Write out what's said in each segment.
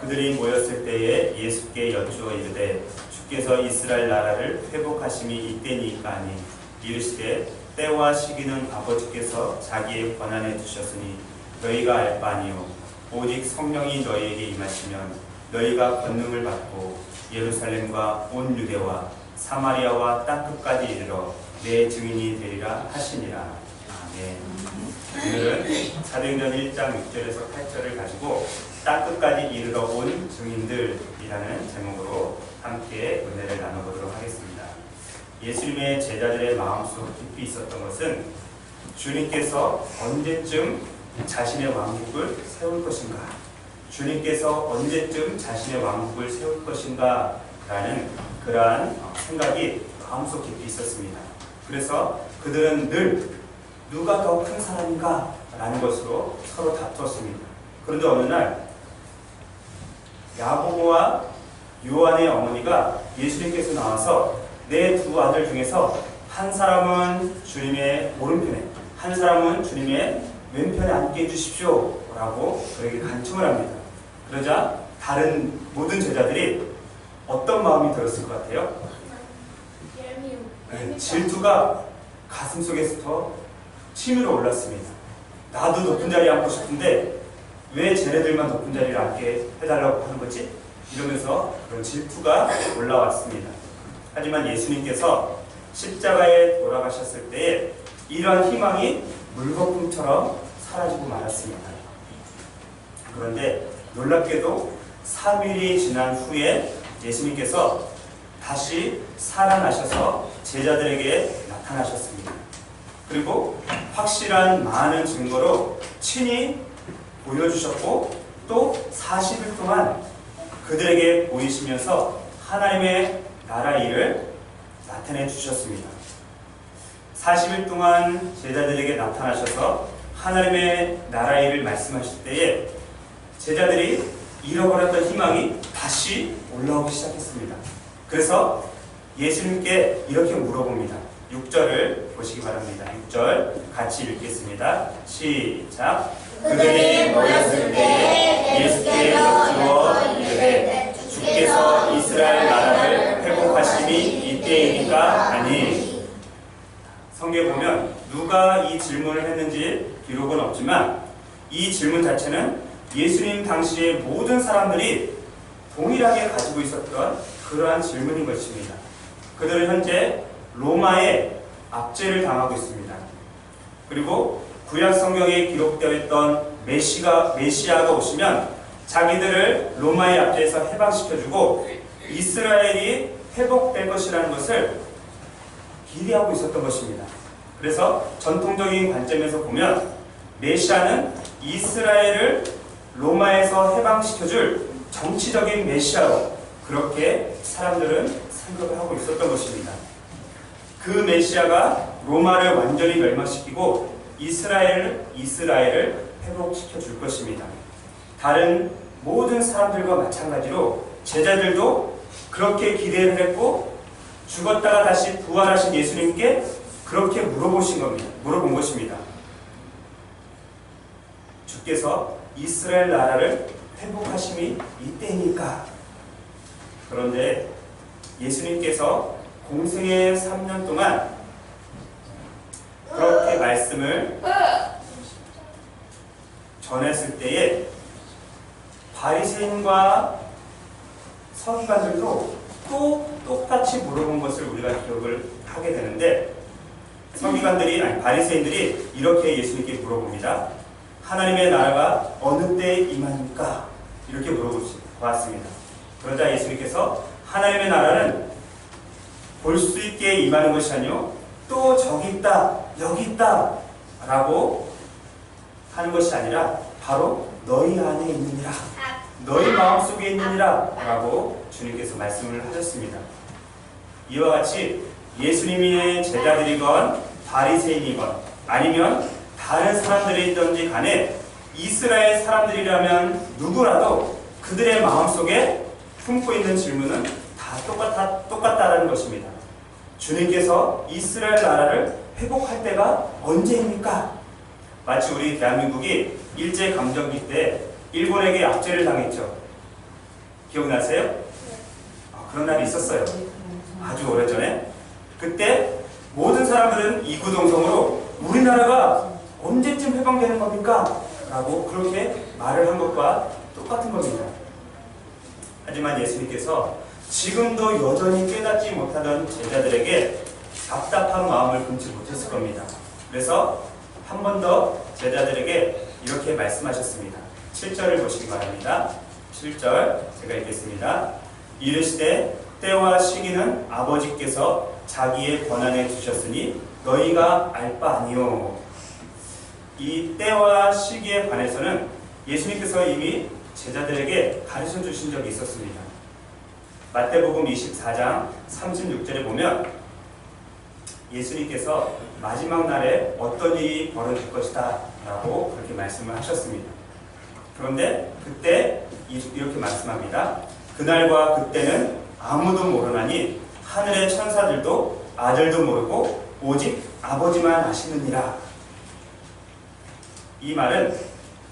그들이 모였을 때에 예수께 여쭈어 이르되 주께서 이스라엘 나라를 회복하심이 이때니까 하니 이르시되 때와 시기는 아버지께서 자기의 권한에 두셨으니 너희가 알 바 아니요 오직 성령이 너희에게 임하시면 너희가 권능을 받고 예루살렘과 온 유대와 사마리아와 땅끝까지 이르러 내 증인이 되리라 하시니라. 아멘. 오늘은 사도행전 1장 6절에서 8절을 가지고 땅끝까지 이르러 온 증인들이라는 제목으로 함께 은혜를 나눠보도록 하겠습니다. 예수님의 제자들의 마음속 깊이 있었던 것은 주님께서 언제쯤 자신의 왕국을 세울 것인가, 주님께서 언제쯤 자신의 왕국을 세울 것인가 라는 그러한 생각이 마음속 깊이 있었습니다. 그래서 그들은 늘 누가 더 큰 사람인가 라는 것으로 서로 다투었습니다. 그런데 어느 날 야고보와 요한의 어머니가 예수님께서 나와서 내 두 아들 중에서 한 사람은 주님의 오른편에, 한 사람은 주님의 왼편에 앉게 해주십시오 라고 그에게 간청을 합니다. 그러자 다른 모든 제자들이 어떤 마음이 들었을 것 같아요? 질투가 가슴속에서 치밀어 올랐습니다. 나도 높은 자리에 앉고 싶은데 왜 쟤네들만 높은 자리를 앉게 해달라고 하는 거지? 이러면서 그런 질투가 올라왔습니다. 하지만 예수님께서 십자가에 돌아가셨을 때에 이러한 희망이 물거품처럼 사라지고 말았습니다. 그런데 놀랍게도 3일이 지난 후에 예수님께서 다시 살아나셔서 제자들에게 나타나셨습니다. 그리고 확실한 많은 증거로 친히 보여주셨고 또 40일 동안 그들에게 보이시면서 하나님의 나라 일을 나타내 주셨습니다. 40일 동안 제자들에게 나타나셔서 하나님의 나라 일을 말씀하실 때에 제자들이 잃어버렸던 희망이 다시 올라오기 시작했습니다. 그래서 예수님께 이렇게 물어봅니다. 6절을 보시기 바랍니다. 6절 같이 읽겠습니다. 시작. 그들이 모였을 때에 예수께 여쭈어 이르되 주께서 이스라엘 나라를 회복하심이 이때이니까 하니. 성경에 보면 누가 이 질문을 했는지 기록은 없지만 이 질문 자체는 예수님 당시의 모든 사람들이 동일하게 가지고 있었던 그러한 질문인 것입니다. 그들은 현재 로마의 압제를 당하고 있습니다. 그리고 구약 성경에 기록되어 있던 메시아가 오시면 자기들을 로마의 압제에서 해방시켜주고 이스라엘이 회복될 것이라는 것을 기대하고 있었던 것입니다. 그래서 전통적인 관점에서 보면 메시아는 이스라엘을 로마에서 해방시켜줄 정치적인 메시아로 그렇게 사람들은 생각을 하고 있었던 것입니다. 그 메시아가 로마를 완전히 멸망시키고 이스라엘을 회복시켜 줄 것입니다. 다른 모든 사람들과 마찬가지로 제자들도 그렇게 기대를 했고 죽었다가 다시 부활하신 예수님께 그렇게 물어본 것입니다. 주께서 이스라엘 나라를 회복하심이 이때니까. 그런데 예수님께서 공생의 3년 동안 그렇게 말씀을 전했을 때에 바리새인과 서기관들도 또 똑같이 물어본 것을 우리가 기억을 하게 되는데 바리새인들이 이렇게 예수님께 물어봅니다. 하나님의 나라가 어느 때에 임합니까? 이렇게 물어보았습니다. 그러자 예수님께서 하나님의 나라는 볼 수 있게 임하는 것이 아니요 또 저기 있다 여기 있다 라고 하는 것이 아니라 바로 너희 안에 있느니라, 너희 마음속에 있느니라 라고 주님께서 말씀을 하셨습니다. 이와 같이 예수님의 제자들이건 바리새인이건 아니면 다른 사람들이든지 간에 이스라엘 사람들이라면 누구라도 그들의 마음속에 품고 있는 질문은 다 똑같다라는 것입니다. 주님께서 이스라엘 나라를 회복할 때가 언제입니까? 마치 우리 대한민국이 일제감정기 때 일본에게 압제를 당했죠. 기억나세요? 그런 날이 있었어요. 아주 오래전에. 그때 모든 사람들은 이구동성으로 우리나라가 언제쯤 해방되는 겁니까? 라고 그렇게 말을 한 것과 똑같은 겁니다. 하지만 예수님께서 지금도 여전히 깨닫지 못하던 제자들에게 답답한 마음을 금치 못했을 겁니다. 그래서 한 번 더 제자들에게 이렇게 말씀하셨습니다. 7절을 보시기 바랍니다. 7절 제가 읽겠습니다. 이르시되 때와 시기는 아버지께서 자기의 권한에 두셨으니 너희가 알 바 아니요. 이 때와 시기에 관해서는 예수님께서 이미 제자들에게 가르쳐 주신 적이 있었습니다. 마태복음 24장 36절에 보면 예수님께서 마지막 날에 어떤 일이 벌어질 것이다 라고 그렇게 말씀을 하셨습니다. 그런데 그때 이렇게 말씀합니다. 그날과 그때는 아무도 모르나니 하늘의 천사들도 아들도 모르고 오직 아버지만 아시느니라. 이 말은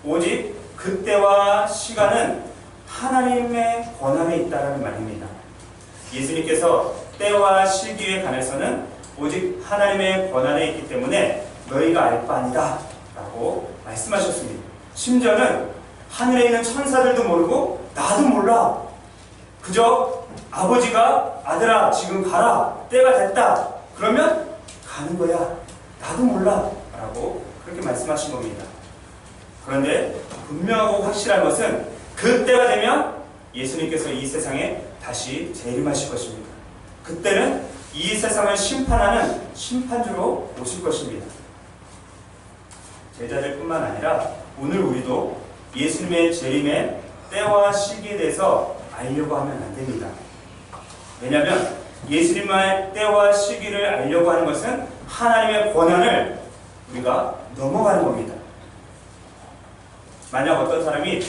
오직 그때와 시간은 하나님의 권한에 있다는 말입니다. 예수님께서 때와 시기에 관해서는 오직 하나님의 권한에 있기 때문에 너희가 알 바 아니다 라고 말씀하셨습니다. 심지어는 하늘에 있는 천사들도 모르고 나도 몰라. 그저 아버지가 아들아 지금 가라. 때가 됐다. 그러면 가는 거야. 나도 몰라. 라고 그렇게 말씀하신 겁니다. 그런데 분명하고 확실한 것은 그 때가 되면 예수님께서 이 세상에 다시 재림하실 것입니다. 그때는 이 세상을 심판하는 심판주로 오실 것입니다. 제자들뿐만 아니라 오늘 우리도 예수님의 재림의 때와 시기에 대해서 알려고 하면 안 됩니다. 왜냐하면 예수님의 때와 시기를 알려고 하는 것은 하나님의 권한을 우리가 넘어가는 겁니다. 만약 어떤 사람이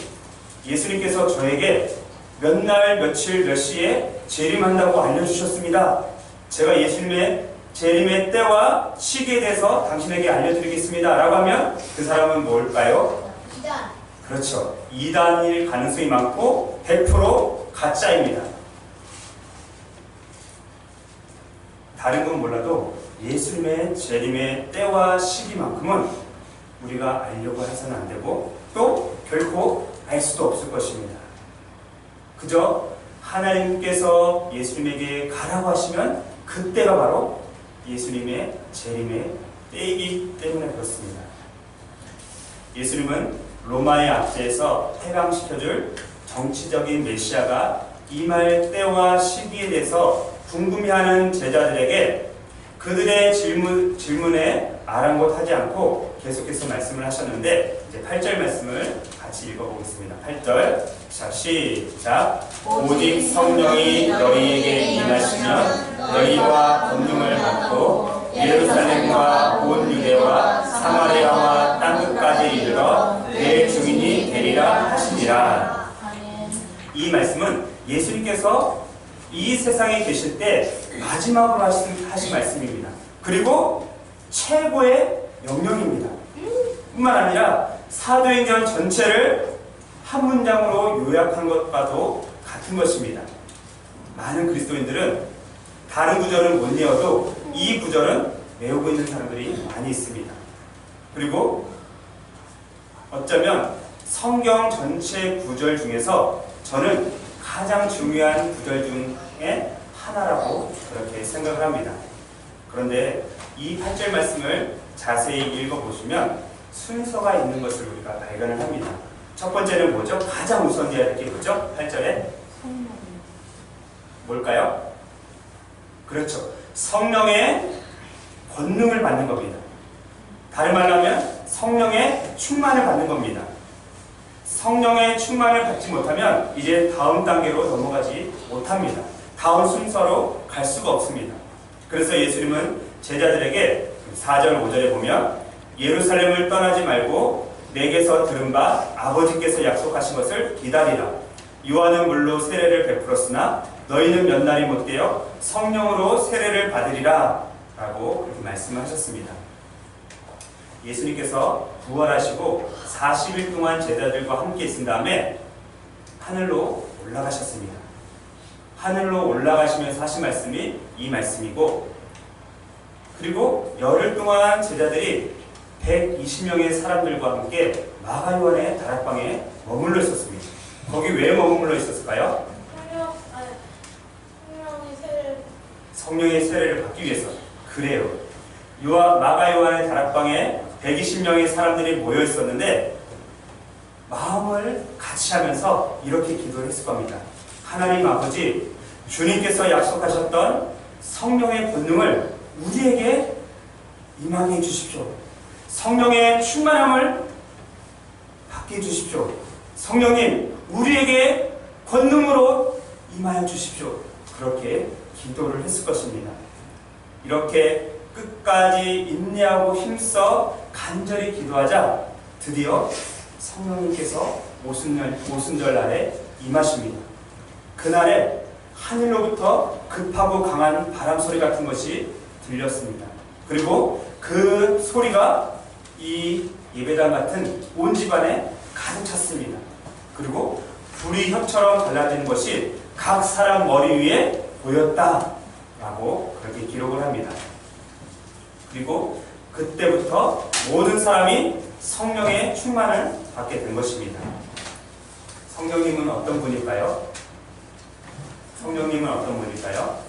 예수님께서 저에게 몇 날 며칠 몇 시에 재림한다고 알려주셨습니다. 제가 예수님의 재림의 때와 시기에 대해서 당신에게 알려드리겠습니다 라고 하면 그 사람은 뭘까요? 이단. 그렇죠. 이단일 가능성이 많고 100% 가짜입니다. 다른 건 몰라도 예수님의 재림의 때와 시기만큼은 우리가 알려고 해서는 안 되고 또 결코 알 수도 없을 것입니다. 그저 하나님께서 예수님에게 가라고 하시면 그때가 바로 예수님의 재림의 때이기 때문에 그렇습니다. 예수님은 로마의 압제에서 해방시켜줄 정치적인 메시아가 임할 때와 시기에 대해서 궁금해하는 제자들에게 그들의 질문에 아랑곳하지 않고 계속해서 말씀을 하셨는데 이제 8절 말씀을 같이 읽어보겠습니다. 8절 자 시작. 오직 성령이 너희에게 임하시면 너희와 권능을 받고 예루살렘과 온 유대와 사마리아와 땅끝까지 이르러 내 증인이 되리라 하시니라. 이 말씀은 예수님께서 이 세상에 계실 때 마지막으로 하신 말씀입니다. 그리고 최고의 명령입니다. 뿐만 아니라 사도행전 전체를 한 문장으로 요약한 것과도 같은 것입니다. 많은 그리스도인들은 다른 구절은 못 외워도 이 구절은 외우고 있는 사람들이 많이 있습니다. 그리고 어쩌면 성경 전체 구절 중에서 저는 가장 중요한 구절 중에 하나라고 그렇게 생각을 합니다. 그런데 이 8절 말씀을 자세히 읽어보시면 순서가 있는 것을 우리가 발견을 합니다. 첫 번째는 뭐죠? 가장 우선돼야 될 게 뭐죠? 8절에 뭘까요? 그렇죠. 성령의 권능을 받는 겁니다. 다른 말로 하면 성령의 충만을 받는 겁니다. 성령의 충만을 받지 못하면 이제 다음 단계로 넘어가지 못합니다. 다음 순서로 갈 수가 없습니다. 그래서 예수님은 제자들에게 4절 5절에 보면 예루살렘을 떠나지 말고 내게서 들은 바 아버지께서 약속하신 것을 기다리라. 요한은 물로 세례를 베풀었으나 너희는 몇 날이 못되어 성령으로 세례를 받으리라 라고 그렇게 말씀하셨습니다. 예수님께서 부활하시고 40일 동안 제자들과 함께 있은 다음에 하늘로 올라가셨습니다. 하늘로 올라가시면서 하신 말씀이 이 말씀이고, 그리고 열흘 동안 제자들이 120명의 사람들과 함께 마가요한의 다락방에 머물러 있었습니다. 거기 왜 머물러 있었을까요? 성령의 세례를 받기 위해서. 그래요. 마가요한의 다락방에 120명의 사람들이 모여 있었는데 마음을 같이 하면서 이렇게 기도를 했을 겁니다. 하나님 아버지, 주님께서 약속하셨던 성령의 권능을 우리에게 임하게 해주십시오. 성령의 충만함을 받게 해주십시오. 성령님, 우리에게 권능으로 임하여 주십시오. 그렇게 기도를 했을 것입니다. 이렇게 끝까지 인내하고 힘써 간절히 기도하자 드디어 성령님께서 오순절 날에 임하십니다. 그날에 하늘로부터 급하고 강한 바람 소리 같은 것이 들렸습니다. 그리고 그 소리가 이 예배당 같은 온 집안에 가득 찼습니다. 그리고 불이 혀처럼 갈라지는 것이 각 사람 머리 위에 보였다라고 그렇게 기록을 합니다. 그리고 그때부터 모든 사람이 성령의 충만을 받게 된 것입니다. 성령님은 어떤 분일까요? 성령님은 어떤 분일까요?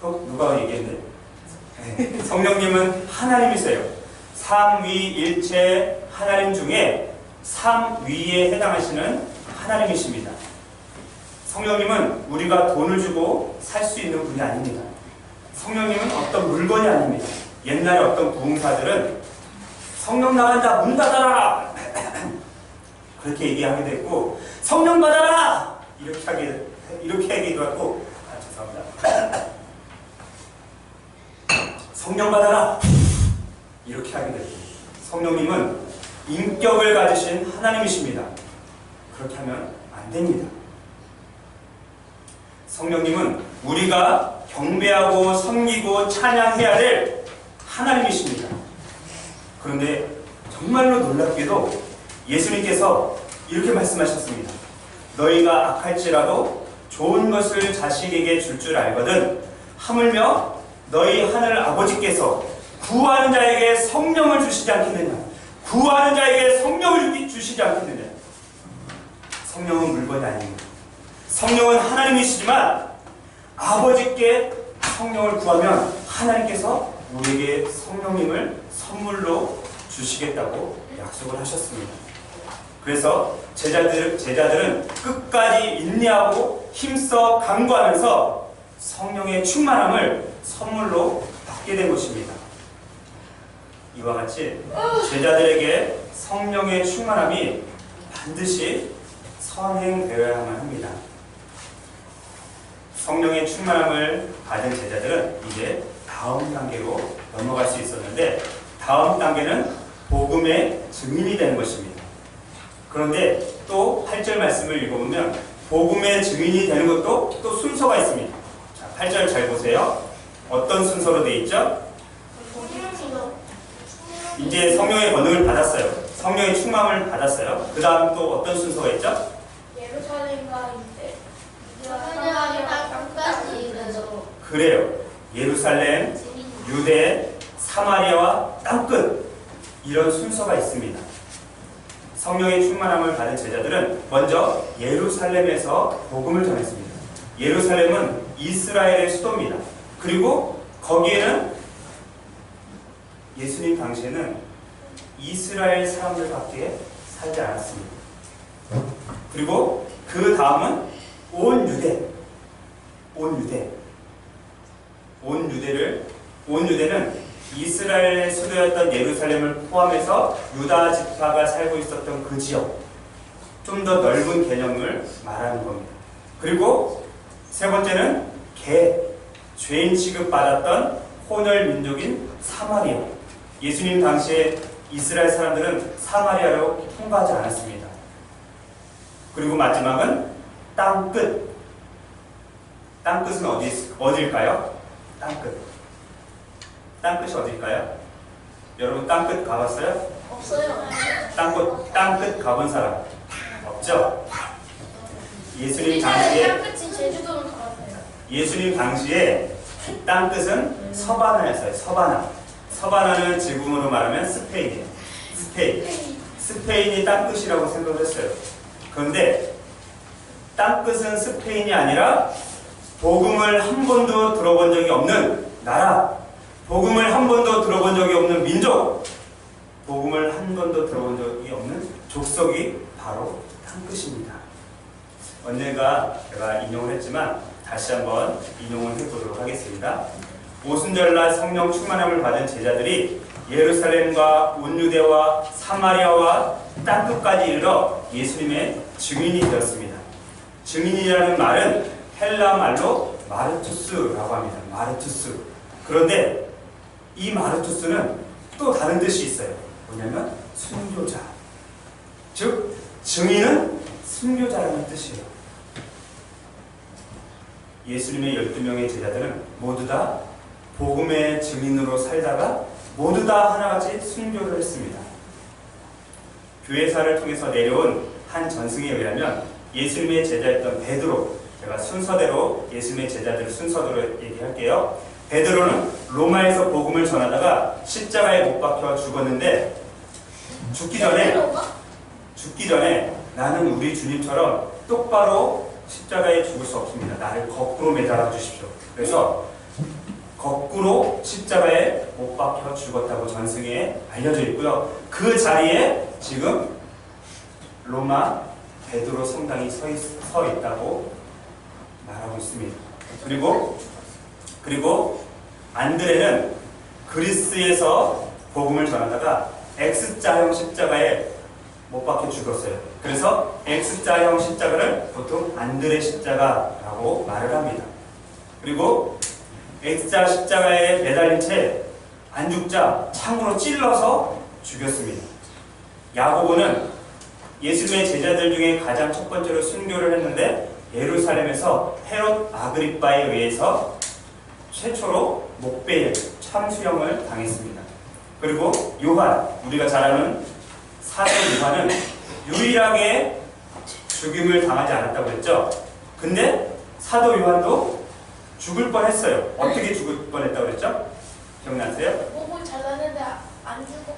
누가 얘기했네? 성령님은 하나님이세요. 삼위일체 하나님 중에 삼위에 해당하시는 하나님이십니다. 성령님은 우리가 돈을 주고 살 수 있는 분이 아닙니다. 성령님은 어떤 물건이 아닙니다. 옛날에 어떤 부흥사들은 성령 나간다, 문 닫아라! 그렇게 얘기하기도 했고, 성령 받아라! 이렇게 하기도 하고, 죄송합니다. 성령 받아라! 이렇게 하기도 했고, 성령님은 인격을 가지신 하나님이십니다. 그렇게 하면 안 됩니다. 성령님은 우리가 경배하고 섬기고 찬양해야 될 하나님이십니다. 그런데 정말로 놀랍게도 예수님께서 이렇게 말씀하셨습니다. 너희가 악할지라도 좋은 것을 자식에게 줄 알거든 하물며 너희 하늘 아버지께서 구하는 자에게 성령을 주시지 않겠느냐. 구하는 자에게 성령을 주시지 않겠느냐. 성령은 물건이 아닙니다. 성령은 하나님이시지만 아버지께 성령을 구하면 하나님께서 우리에게 성령님을 선물로 주시겠다고 약속을 하셨습니다. 그래서 제자들은 끝까지 인내하고 힘써 간구하면서 성령의 충만함을 선물로 받게 된 것입니다. 이와 같이 제자들에게 성령의 충만함이 반드시 선행되어야만 합니다. 성령의 충만함을 받은 제자들은 이제 다음 단계로 넘어갈 수 있었는데, 다음 단계는 복음의 증인이 되는 것입니다. 그런데 또 8절 말씀을 읽어보면 복음의 증인이 되는 것도 또 순서가 있습니다. 자, 8절 잘 보세요. 어떤 순서로 되어 있죠? 이제 성령의 권능을 받았어요. 성령의 충만함을 받았어요. 그 다음 또 어떤 순서가 있죠? 예루살렘과 그래요. 예루살렘, 유대, 사마리아와 땅끝, 이런 순서가 있습니다. 성령의 충만함을 받은 제자들은 먼저 예루살렘에서 복음을 전했습니다. 예루살렘은 이스라엘의 수도입니다. 그리고 거기에는 예수님 당시에는 이스라엘 사람들밖에 살지 않았습니다. 그리고 그 다음은 온 유대는 이스라엘의 수도였던 예루살렘을 포함해서 유다 지파가 살고 있었던 그 지역, 좀 더 넓은 개념을 말하는 겁니다. 그리고 세 번째는 죄인 취급받았던 혼혈 민족인 사마리아. 예수님 당시에 이스라엘 사람들은 사마리아로 통과하지 않았습니다. 그리고 마지막은 땅끝. 땅끝은 어디일까요? 땅끝이 어디일까요? 여러분 땅끝 가봤어요? 없어요. 땅끝 가본 사람 없죠? 예수님 당시에 땅끝이 제주도는 가봤어요. 예수님 당시에 땅 끝은 서바나였어요. 서바나는 지금으로 말하면 스페인이에요. 스페인이 땅 끝이라고 생각을 했어요. 그런데 땅 끝은 스페인이 아니라 복음을 한 번도 들어본 적이 없는 나라, 복음을 한 번도 들어본 적이 없는 민족, 복음을 한 번도 들어본 적이 없는 족속이 바로 땅 끝입니다. 언젠가 제가 인용을 했지만 다시 한번 인용을 해보도록 하겠습니다. 오순절날 성령 충만함을 받은 제자들이 예루살렘과 온 유대와 사마리아와 땅끝까지 이르러 예수님의 증인이 되었습니다. 증인이라는 말은 헬라 말로 마르투스라고 합니다. 마르투스. 그런데 이 마르투스는 또 다른 뜻이 있어요. 뭐냐면 순교자. 즉 증인은 순교자라는 뜻이에요. 예수님의 12명의 제자들은 모두 다 복음의 증인으로 살다가 모두 다 하나같이 순교를 했습니다. 교회사를 통해서 내려온 한 전승에 의하면 예수님의 제자였던 베드로, 제가 순서대로 예수님의 제자들 순서대로 얘기할게요. 베드로는 로마에서 복음을 전하다가 십자가에 못 박혀 죽었는데 죽기 전에 나는 우리 주님처럼 똑바로 십자가에 죽을 수 없습니다. 나를 거꾸로 매달아 주십시오. 그래서 거꾸로 십자가에 못 박혀 죽었다고 전승에 알려져 있고요. 그 자리에 지금 로마 베드로 성당이 서 있다고 말하고 있습니다. 그리고 안드레는 그리스에서 복음을 전하다가 X자형 십자가에 못 박혀 죽었어요. 그래서 X자형 십자가를 보통 안드레 십자가라고 말을 합니다. 그리고 X자 십자가에 매달린 채 안 죽자 창으로 찔러서 죽였습니다. 야고보는 예수님의 제자들 중에 가장 첫 번째로 순교를 했는데 예루살렘에서 헤롯 아그리빠에 의해서 최초로 목배일 참수형을 당했습니다. 그리고 요한, 우리가 잘 아는 사도 요한은 유일하게 죽임을 당하지 않았다고 했죠. 근데 사도 요한도 죽을 뻔했어요. 어떻게 죽을 뻔했다고 그랬죠? 기억나세요? 목을 잘랐는데 안 죽고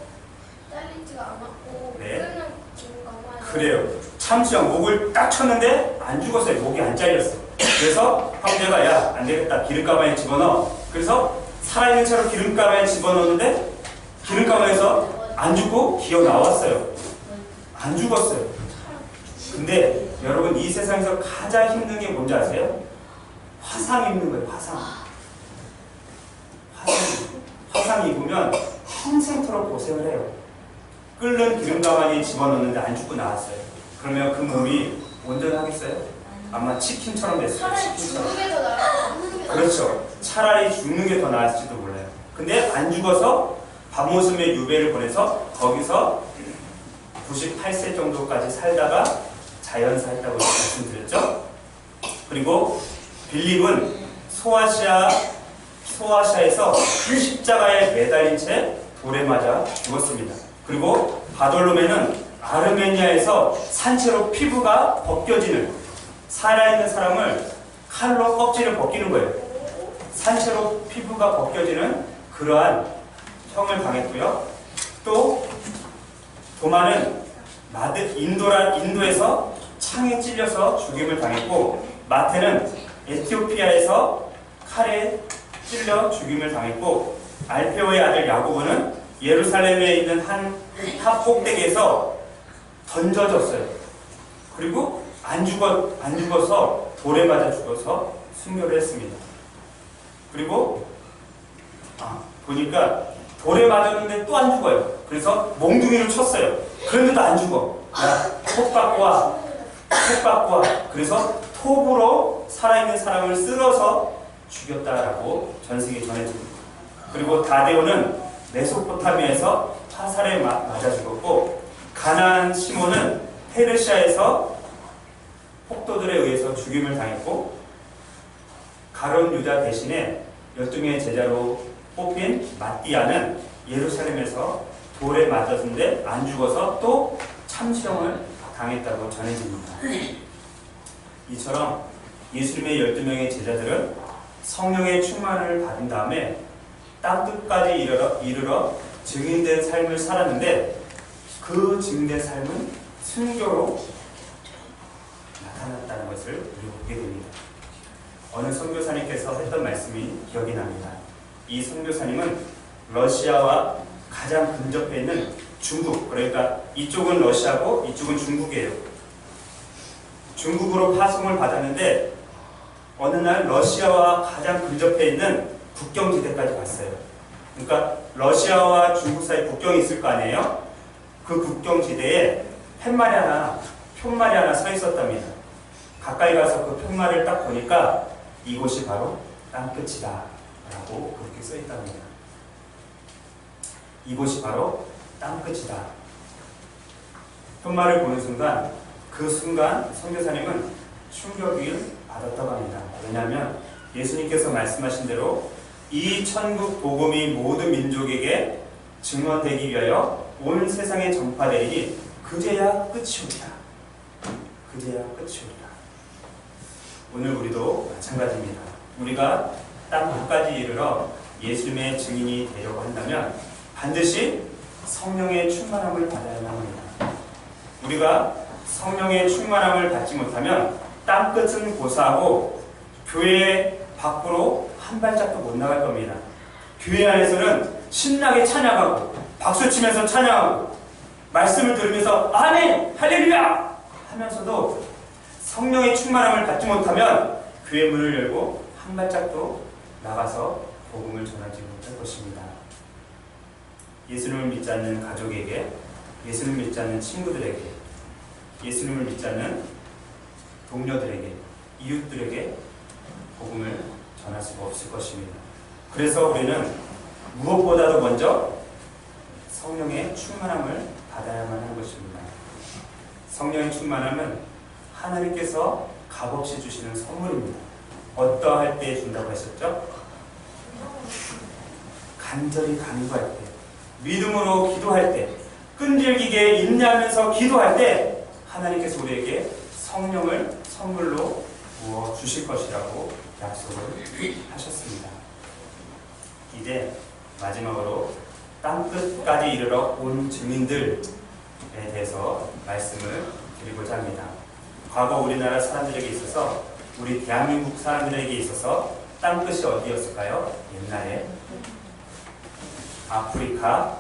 잘리지가 않았고 네. 끓는 기운가 봐요. 그래요. 참수형 목을 딱 쳤는데 안 죽었어요. 목이 안 잘렸어. 그래서 형제가 야, 안 되겠다. 기름가마에 집어넣어. 그래서 살아있는 채로 기름가마에 집어넣었는데 기름가마에서 안 죽고 기어 나왔어요. 안 죽었어요. 근데 여러분 이 세상에서 가장 힘든 게 뭔지 아세요? 화상 입는 거예요. 화상 입으면 평생토록 고생을 해요. 끓는 기름가마니에 집어넣는데 안 죽고 나왔어요. 그러면 그 몸이 온전하겠어요? 아마 치킨처럼 됐어요. 차라리 죽는 게 더 나아요. 그렇죠. 차라리 죽는 게 더 나았을지도 몰라요. 근데 안 죽어서 밤모섬에 유배를 보내서 거기서 98세 정도까지 살다가 자연사했다고 말씀드렸죠. 그리고 빌립은 소아시아에서 십자가에 매달린 채 돌에 맞아 죽었습니다. 그리고 바돌로메는 아르메니아에서 산채로 피부가 벗겨지는, 살아있는 사람을 칼로 껍질을 벗기는 거예요. 산채로 피부가 벗겨지는 그러한 형을 당했고요. 또 도마는 인도에서 창에 찔려서 죽임을 당했고, 마태는 에티오피아에서 칼에 찔려 죽임을 당했고, 알페오의 아들 야고보는 예루살렘에 있는 한 탑 꼭대기에서 던져졌어요. 그리고 안 죽어서 돌에 맞아 죽어서 순교를 했습니다. 그리고 보니까 돌에 맞았는데 또 안 죽어요. 그래서 몽둥이를 쳤어요. 그런데도 안 죽어. 야, 톱 갖고 와. 그래서 톱으로 살아있는 사람을 쓸어서 죽였다라고 전승에 전해집니다. 그리고 다데오는 메소포타미아에서 화살에 맞아 죽었고, 가나안 시몬은 페르시아에서 폭도들에 의해서 죽임을 당했고, 가룟 유다 대신에 12명의 제자로 뽑힌 마띠아는 예루살렘에서 돌에 맞았는데 안 죽어서 또 참수형을 당했다고 전해집니다. 이처럼 예수님의 12명의 제자들은 성령의 충만을 받은 다음에 땅끝까지 이르러 증인된 삶을 살았는데 그 증인된 삶은 순교로 나타났다는 것을 우리가 보게 됩니다. 어느 선교사님께서 했던 말씀이 기억이 납니다. 이 선교사님은 러시아와 가장 근접해 있는 중국, 그러니까 이쪽은 러시아고 이쪽은 중국이에요. 중국으로 파송을 받았는데 어느 날 러시아와 가장 근접해 있는 국경지대까지 갔어요. 그러니까 러시아와 중국 사이 국경이 있을 거 아니에요? 그 국경지대에 팻말이 하나 서 있었답니다. 가까이 가서 그 팻말을 딱 보니까 이곳이 바로 땅끝이다 라고 그렇게 써 있답니다. 이곳이 바로 땅끝이다. 팻말을 보는 순간 그 순간 선교사님은 충격을 받았다고 합니다. 왜냐하면 예수님께서 말씀하신 대로 이 천국 복음이 모든 민족에게 증언되기 위하여 온 세상에 전파되리니 그제야 끝이 오리라. 그제야 끝이 오리라. 오늘 우리도 마찬가지입니다. 우리가 땅끝까지 이르러 예수님의 증인이 되려고 한다면 반드시 성령의 충만함을 받아야만 합니다. 우리가 성령의 충만함을 받지 못하면 땅끝은 고사하고 교회 밖으로 한 발짝도 못 나갈 겁니다. 교회 안에서는 신나게 찬양하고 박수치면서 찬양하고 말씀을 들으면서 아멘! 할렐루야! 하면서도 성령의 충만함을 받지 못하면 교회 문을 열고 한 발짝도 나가서 복음을 전하지 못할 것입니다. 예수님을 믿지 않는 가족에게, 예수님을 믿지 않는 친구들에게, 예수님을 믿지 않는 동료들에게, 이웃들에게 복음을 전할 수가 없을 것입니다. 그래서 우리는 무엇보다도 먼저 성령의 충만함을 받아야만 하는 것입니다. 성령의 충만함은 하나님께서 값없이 주시는 선물입니다. 어떠할 때 준다고 하셨죠? 간절히 간구할 때, 믿음으로 기도할 때, 끈질기게 인내하면서 기도할 때 하나님께서 우리에게 성령을 선물로 부어 주실 것이라고 약속을 하셨습니다. 이제 마지막으로 땅끝까지 이르러 온 증인들에 대해서 말씀을 드리고자 합니다. 과거 우리나라 사람들에게 있어서, 우리 대한민국 사람들에게 있어서 땅끝이 어디였을까요? 옛날에 아프리카,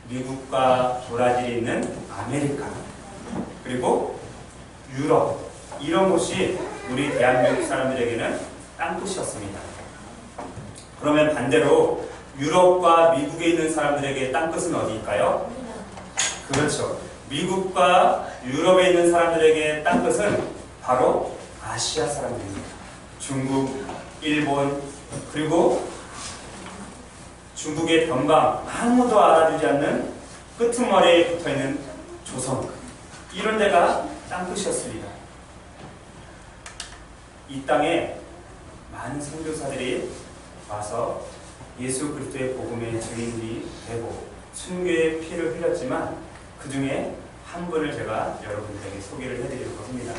미국과 브라질이 있는 아메리카, 그리고 유럽, 이런 곳이 우리 대한민국 사람들에게는 땅끝이었습니다. 그러면 반대로 유럽과 미국에 있는 사람들에게 땅끝은 어디일까요? 그렇죠. 미국과 유럽에 있는 사람들에게 땅끝은 바로 아시아 사람들입니다. 중국, 일본, 그리고 중국의 변방, 아무도 알아주지 않는 끄트머리에 붙어있는 조선, 이런 데가 땅끝이었습니다. 이 땅에 많은 선교사들이 와서 예수 그리스도의 복음의 증인이 되고 순교의 피를 흘렸지만 그 중에 한 분을 제가 여러분들에게 소개를 해드리려고 합니다.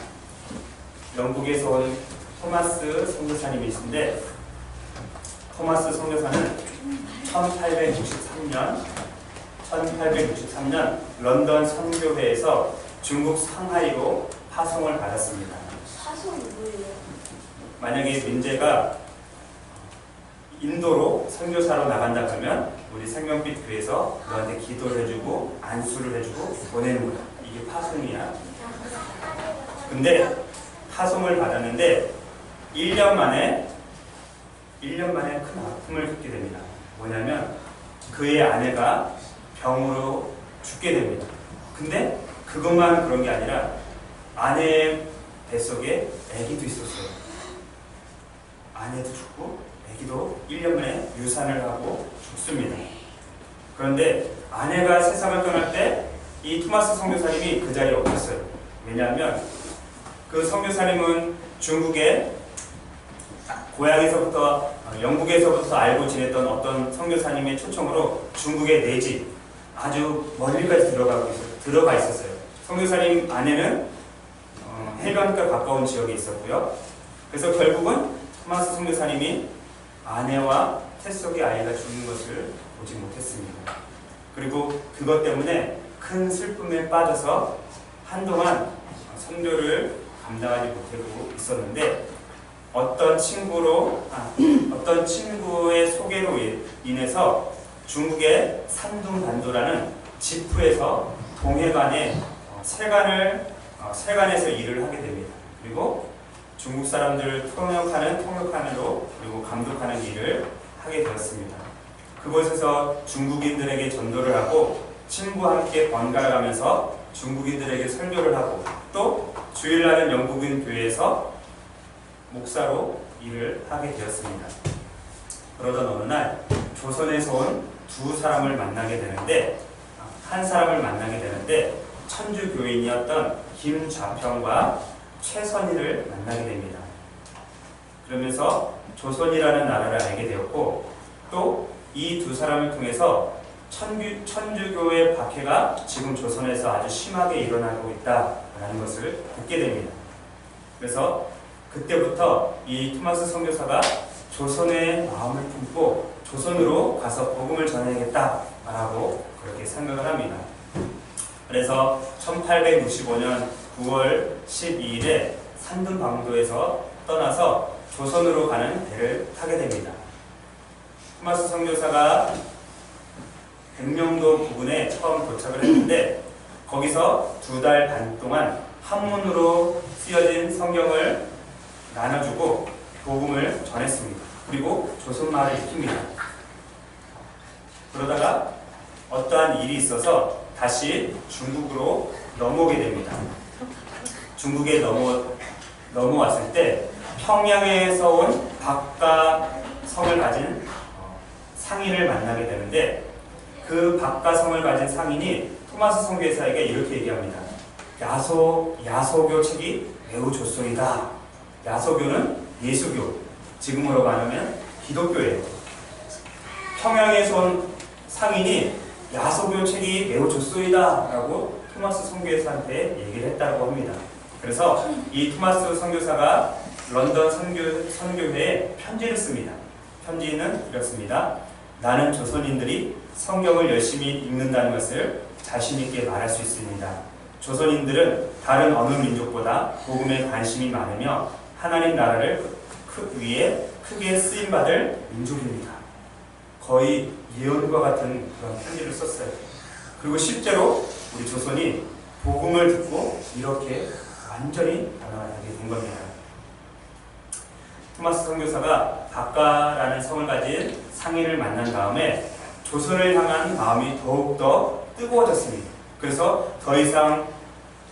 영국에서 온 토마스 선교사님이신데, 토마스 선교사는 1863년 런던 선교회에서 중국 상하이로 파송을 받았습니다. 파송이 뭐예요? 만약에 민재가 인도로 선교사로 나간다 그러면 우리 생명빛 교회에서 너한테 기도를 해주고 안수를 해주고 보내는 거야. 이게 파송이야. 근데 파송을 받았는데 1년 만에 큰 아픔을 겪게 됩니다. 뭐냐면 그의 아내가 병으로 죽게 됩니다. 근데 그것만 그런 게 아니라 아내의 뱃속에 아기도 있었어요. 아내도 죽고 아기도 1년 만에 유산을 하고 죽습니다. 그런데 아내가 세상을 떠날 때 이 토마스 선교사님이 그 자리에 없었어요. 왜냐하면 그 선교사님은 중국에 고향에서부터 영국에서부터 알고 지냈던 어떤 선교사님의 초청으로 중국의 내지 아주 멀리까지 들어가 있었어요. 선교사님 아내는 해변가 가까운 지역에 있었고요. 그래서 결국은 토마스 선교사님이 아내와 태속의 아이가 죽는 것을 보지 못했습니다. 그리고 그것 때문에 큰 슬픔에 빠져서 한동안 선교를 감당하지 못하고 있었는데 어떤 친구의 소개로 인해서 중국의 산둥반도라는 지프에서 동해간에 세관에서 일을 하게 됩니다. 그리고 중국 사람들을 통역하는로 그리고 감독하는 일을 하게 되었습니다. 그곳에서 중국인들에게 전도를 하고 친구와 함께 번갈아 가면서 중국인들에게 설교를 하고 또 주일날은 영국인 교회에서 목사로 일을 하게 되었습니다. 그러던 어느 날 조선에서 온 한 사람을 만나게 되는데 천주 교인이었던 김좌평과 최선희를 만나게 됩니다. 그러면서 조선이라는 나라를 알게 되었고 또 이 두 사람을 통해서 천주교의 박해가 지금 조선에서 아주 심하게 일어나고 있다라는 것을 듣게 됩니다. 그래서 그때부터 이 토마스 선교사가 조선의 마음을 품고 조선으로 가서 복음을 전해야겠다라고 그렇게 생각을 합니다. 그래서 1865년 9월 12일에 산둥방도에서 떠나서 조선으로 가는 배를 타게 됩니다. 토마스 선교사가 백령도 부근에 처음 도착을 했는데 거기서 2달 반 동안 한문으로 쓰여진 성경을 나눠주고 복음을 전했습니다. 그리고 조선말을 익힙니다. 그러다가 어떠한 일이 있어서 다시 중국으로 넘어오게 됩니다. 중국에 넘어왔을 때 평양에서 온 박가성을 가진 상인을 만나게 되는데 그 박가성을 가진 상인이 토마스 선교사에게 이렇게 얘기합니다. 야소교 책이 매우 좋소이다. 야소교는 예수교, 지금으로 말하면 기독교예요. 평양에서 온 상인이 야소교 책이 매우 좋소이다 라고 토마스 선교사한테 얘기를 했다고 합니다. 그래서 이 토마스 선교사가 런던 선교회에 편지를 씁니다. 편지는 이렇습니다. 나는 조선인들이 성경을 열심히 읽는다는 것을 자신있게 말할 수 있습니다. 조선인들은 다른 어느 민족보다 복음에 관심이 많으며 하나님 나라를 위해 크게 쓰임받을 민족입니다. 거의 예언과 같은 그런 편지를 썼어요. 그리고 실제로 우리 조선이 복음을 듣고 이렇게 완전히 변화하게 된 겁니다. 토마스 선교사가 박가라는 성을 가진 상인을 만난 다음에 조선을 향한 마음이 더욱더 뜨거워졌습니다. 그래서 더 이상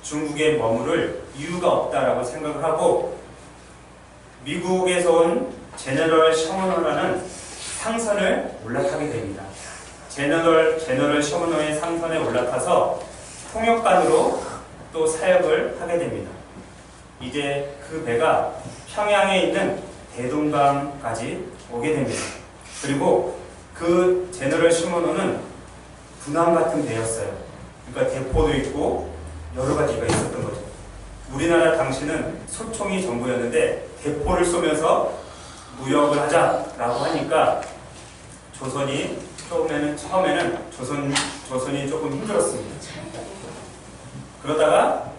중국에 머무를 이유가 없다라고 생각을 하고 미국에서 온 제너럴 셔먼호라는 상선을 올라타게 됩니다. 제너럴 셔먼호의 상선에 올라타서 통역관으로 또 사역을 하게 됩니다. 이제 그 배가 평양에 있는 대동강까지 오게 됩니다. 그리고 그 제너럴 셔먼호는 군함 같은 배였어요. 그러니까 대포도 있고 여러 가지가 있었던 거죠. 우리나라 당시는 소총이 전부였는데 대포를 쏘면서 무역을 하자라고 하니까 처음에는 조선이 조금 힘들었습니다. 그러다가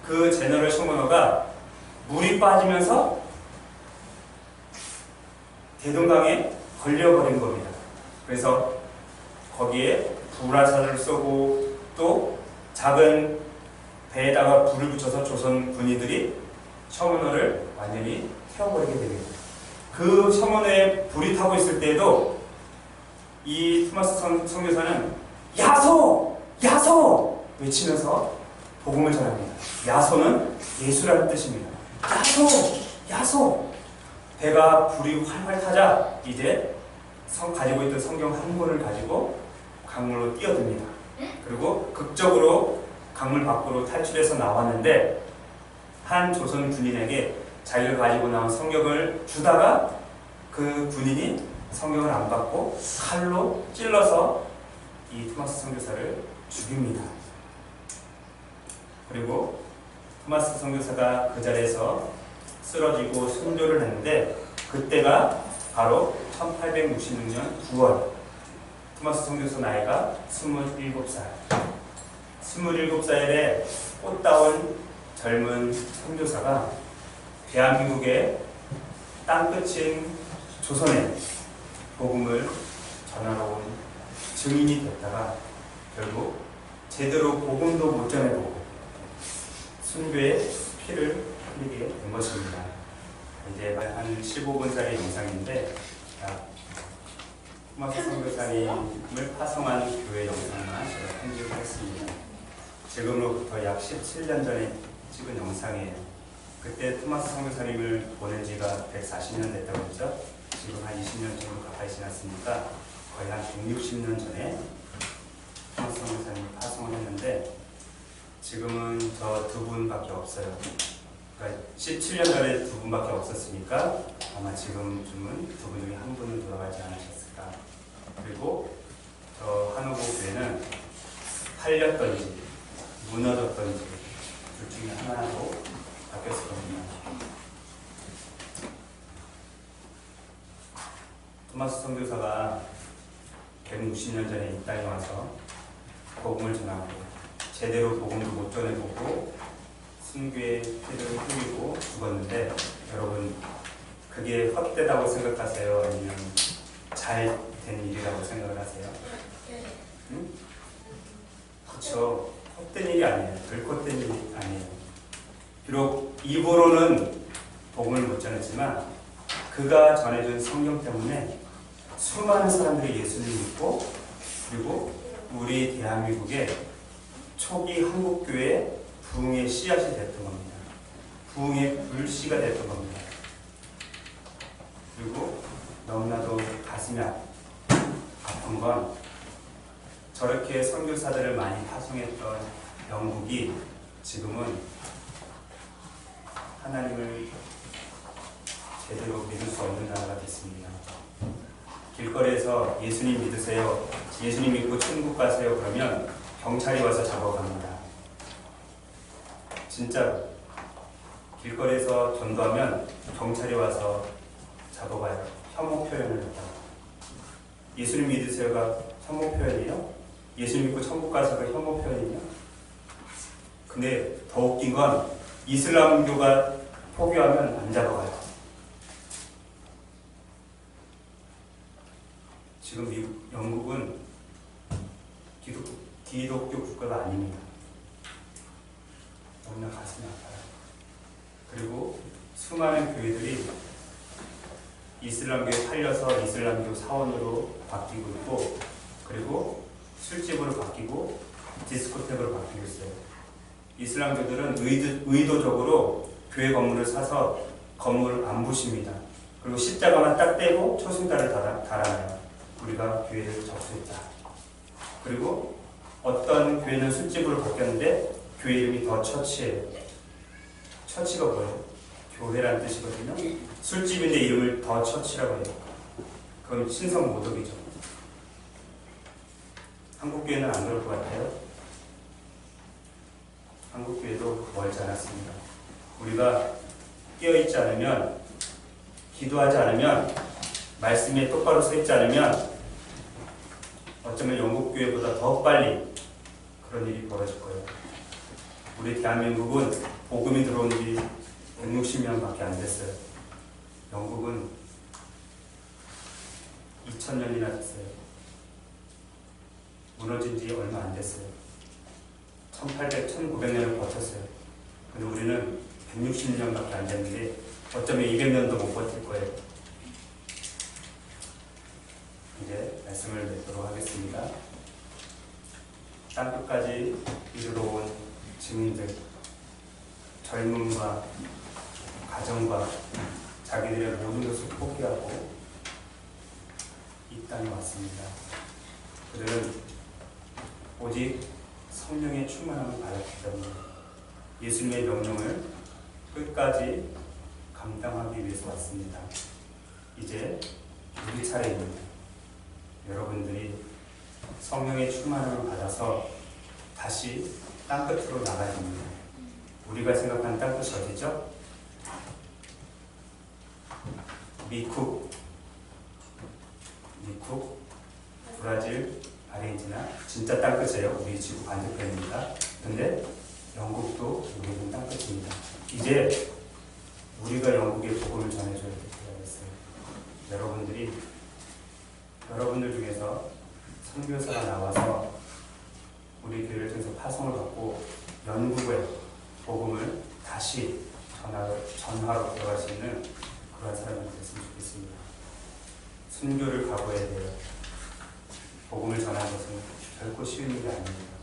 그 제너럴 셔먼호가 물이 빠지면서 대동강에 걸려버린 겁니다. 그래서 거기에 불화살을 쏘고 또 작은 배에다가 불을 붙여서 조선 군인들이 셔먼호를 완전히 태워버리게 됩니다. 그 셔먼호에 불이 타고 있을 때에도 이 토마스 선교사는 야소! 야소! 외치면서 복음을 전합니다. 야소는 예수라는 뜻입니다. 야소! 야소! 배가 불이 활활 타자 이제 가지고 있던 성경 한 권을 가지고 강물로 뛰어듭니다. 그리고 극적으로 강물 밖으로 탈출해서 나왔는데 한 조선 군인에게 자기가 가지고 나온 성경을 주다가 그 군인이 성경을 안 받고 칼로 찔러서 이 토마스 선교사를 죽입니다. 그리고 토마스 선교사가 그 자리에서 쓰러지고 순교를 했는데 그때가 바로 1866년 9월. 토마스 선교사 나이가 27살. 27살의 꽃다운 젊은 선교사가 대한민국의 땅끝인 조선에 복음을 전하러 온 증인이 됐다가 결국 제대로 복음도 못 전해보고 순교의 피를 흘리게 된 것입니다. 이제 한 15분짜리 영상인데 토마스 선교사님을 파송한 교회 영상만 제가 편집을 했습니다. 지금으로부터 약 17년 전에 찍은 영상이에요. 그때 토마스 선교사님을 보낸 지가 140년 됐다고 했죠. 지금 한 20년 정도 가까이 지났으니까 거의 한 160년 전에 토마스 선교사님을 파송을 했는데 지금은 저 두 분밖에 없어요. 그러니까 17년 전에 두 분밖에 없었으니까 아마 지금쯤은 두 분 중에 한 분은 돌아가지 않으셨을까. 그리고 저 한호고 교회는 팔렸던지 무너졌던지 둘 중에 하나로 바뀌었을 겁니다. 토마스 선교사가 160년 전에 이 땅에 와서 복음을 전하고 제대로 복음도 못 전해보고 순교의 피를 흘리고 죽었는데 여러분 그게 헛되다고 생각하세요? 아니면 잘 된 일이라고 생각을 하세요? 응? 그렇죠. 헛된 일이 아니에요. 결코 헛된 일이 아니에요. 비록 입으로는 복음을 못 전했지만 그가 전해준 성경 때문에 수많은 사람들이 예수를 믿고 그리고 우리 대한민국의 초기 한국교회 부흥의 씨앗이 됐던 겁니다. 부흥의 불씨가 됐던 겁니다. 그리고 너무나도 가슴이 아픈 건 저렇게 선교사들을 많이 파송했던 영국이 지금은 하나님을 제대로 믿을 수 없는 나라가 됐습니다. 길거리에서 예수님 믿으세요, 예수님 믿고 천국 가세요 그러면 경찰이 와서 잡아갑니다. 진짜로 길거리에서 전도하면 경찰이 와서 잡아가요. 혐오 표현을 했다고. 예수님 믿으세요가 혐오 표현이에요? 예수 믿고 천국 가서가 혐오 표현이에요? 근데 더 웃긴 건 이슬람교가 포교하면 안 잡아가요. 지금 미국, 영국은 기독교 국가가 아닙니다. 너무나 가슴이 아파요. 그리고 수많은 교회들이 이슬람교에 팔려서 이슬람교 사원으로 바뀌고 있고 그리고 술집으로 바뀌고 디스코텍으로 바뀌고 있어요. 이슬람교들은 의도적으로 교회 건물을 사서 건물을 안 부십니다. 그리고 십자가만 딱 떼고 초승달을 달아놔요. 우리가 교회를 접수했다. 그리고 어떤 교회는 술집으로 바뀌었는데 교회 이름이 더 처치예요. 처치가 뭐예요? 교회라는 뜻이거든요. 술집인데 이름을 더 처치라고 해요. 그건 신성 모독이죠. 한국교회는 안 그럴 것 같아요. 한국교회도 멀지 않았습니다. 우리가 깨어있지 않으면, 기도하지 않으면, 말씀에 똑바로 서 있지 않으면 어쩌면 영국교회보다 더 빨리 그런 일이 벌어질 거예요. 우리 대한민국은 복음이 들어온 지 160년밖에 안 됐어요. 영국은 2000년이나 됐어요. 무너진 지 얼마 안 됐어요. 1800, 1900년을 버텼어요. 근데 우리는 160년밖에 안 됐는데 어쩌면 200년도 못 버틸 거예요. 이제 말씀을 맺도록 하겠습니다. 땅끝까지 이르러 온 증인들, 젊음과 가정과 자기들의 모든 것을 포기하고 이 땅에 왔습니다. 그들은 오직 성령의 충만함을 받았기 때문에 예수님의 명령을 끝까지 감당하기 위해서 왔습니다. 이제 우리 차례입니다. 여러분들이 성령의 충만함을 받아서 다시 땅끝으로 나가야 됩니다. 우리가 생각하는 땅끝이 어디죠? 미쿡, 브라질, 아르헨티나. 진짜 땅끝이에요. 우리 지구 반대편입니다. 근데 영국도 우리는 땅끝입니다. 이제 우리가 영국에 복음을 전해줘야 되겠어요. 여러분들 중에서 선교사가 나와서 우리 교회를 통해서 파송을 받고 영국에 복음을 다시 전하러 들어갈 수 있는 그런 사람이 됐으면 좋겠습니다. 순교를 각오해야 돼요. 복음을 전하는 것은 결코 쉬운 일이 아닙니다.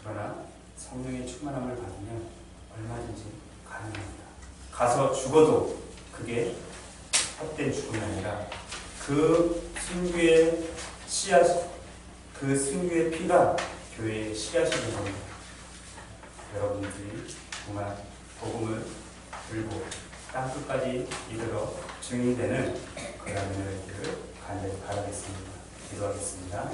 그러나 성령의 충만함을 받으면 얼마든지 가능합니다. 가서 죽어도 그게 헛된 죽음이 아니라 그 순교의 씨앗, 그 순교의 피가 교회의 씨앗이 된 겁니다. 여러분들이 정말 복음을 들고 땅끝까지 이르러 증인되는 그런 은혜를 간절히 바라겠습니다. 기도하겠습니다.